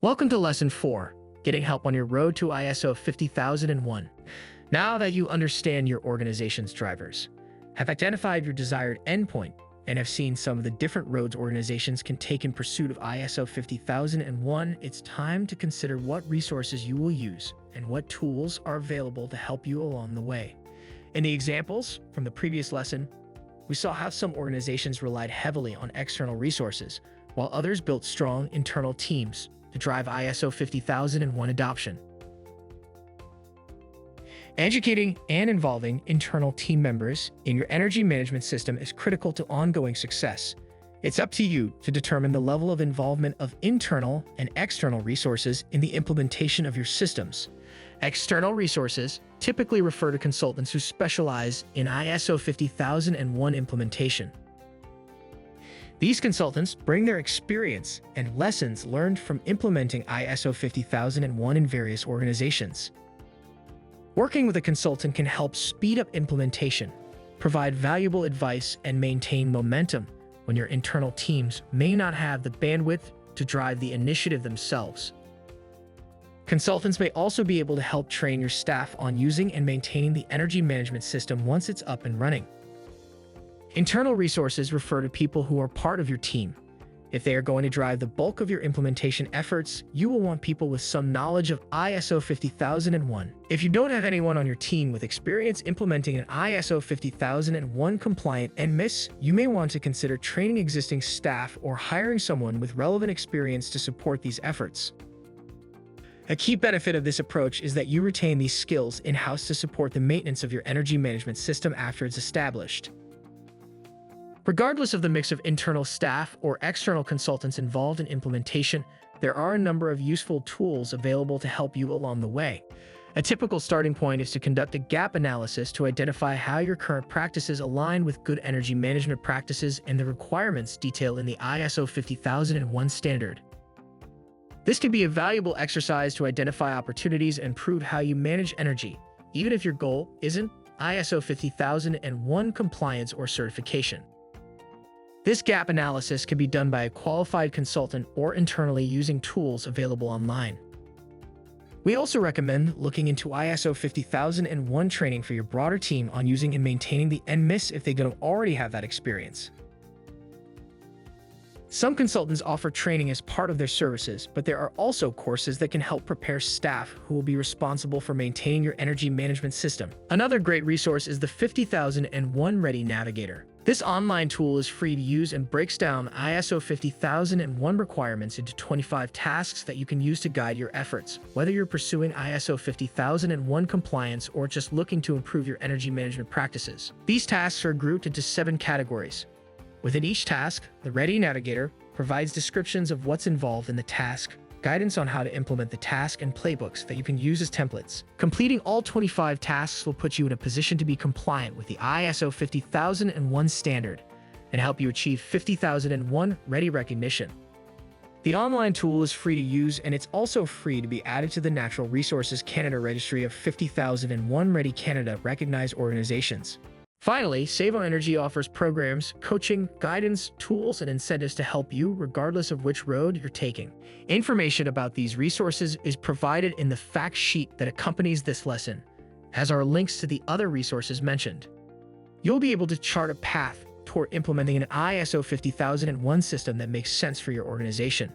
Welcome to Lesson 4, Getting Help on Your Road to ISO 50001. Now that you understand your organization's drivers, have identified your desired endpoint, and have seen some of the different roads organizations can take in pursuit of ISO 50001, it's time to consider what resources you will use and what tools are available to help you along the way. In the examples from the previous lesson, we saw how some organizations relied heavily on external resources, while others built strong internal teams to drive ISO 50001 adoption. Educating and involving internal team members in your energy management system is critical to ongoing success. It's up to you to determine the level of involvement of internal and external resources in the implementation of your systems. External resources typically refer to consultants who specialize in ISO 50001 implementation. These consultants bring their experience and lessons learned from implementing ISO 50001 in various organizations. Working with a consultant can help speed up implementation, provide valuable advice, and maintain momentum when your internal teams may not have the bandwidth to drive the initiative themselves. Consultants may also be able to help train your staff on using and maintaining the energy management system once it's up and running. Internal resources refer to people who are part of your team. If they are going to drive the bulk of your implementation efforts, you will want people with some knowledge of ISO 50001. If you don't have anyone on your team with experience implementing an ISO 50001 compliant NMIS, you may want to consider training existing staff or hiring someone with relevant experience to support these efforts. A key benefit of this approach is that you retain these skills in-house to support the maintenance of your energy management system after it's established. Regardless of the mix of internal staff or external consultants involved in implementation, there are a number of useful tools available to help you along the way. A typical starting point is to conduct a gap analysis to identify how your current practices align with good energy management practices and the requirements detailed in the ISO 50001 standard. This can be a valuable exercise to identify opportunities and prove how you manage energy, even if your goal isn't ISO 50001 compliance or certification. This gap analysis can be done by a qualified consultant or internally using tools available online. We also recommend looking into ISO 50001 training for your broader team on using and maintaining the NMIS if they don't already have that experience. Some consultants offer training as part of their services, but there are also courses that can help prepare staff who will be responsible for maintaining your energy management system. Another great resource is the 50001 Ready Navigator. This online tool is free to use and breaks down ISO 50001 requirements into 25 tasks that you can use to guide your efforts, whether you're pursuing ISO 50001 compliance or just looking to improve your energy management practices. These tasks are grouped into 7 categories. Within each task, the Ready Navigator provides descriptions of what's involved in the task, guidance on how to implement the task, and playbooks that you can use as templates. Completing all 25 tasks will put you in a position to be compliant with the ISO 50001 standard and help you achieve 50001 Ready recognition. The online tool is free to use, and it's also free to be added to the Natural Resources Canada Registry of 50001 Ready Canada recognized organizations. Finally, Savo Energy offers programs, coaching, guidance, tools, and incentives to help you regardless of which road you're taking. Information about these resources is provided in the fact sheet that accompanies this lesson, as are links to the other resources mentioned. You'll be able to chart a path toward implementing an ISO 50001 system that makes sense for your organization.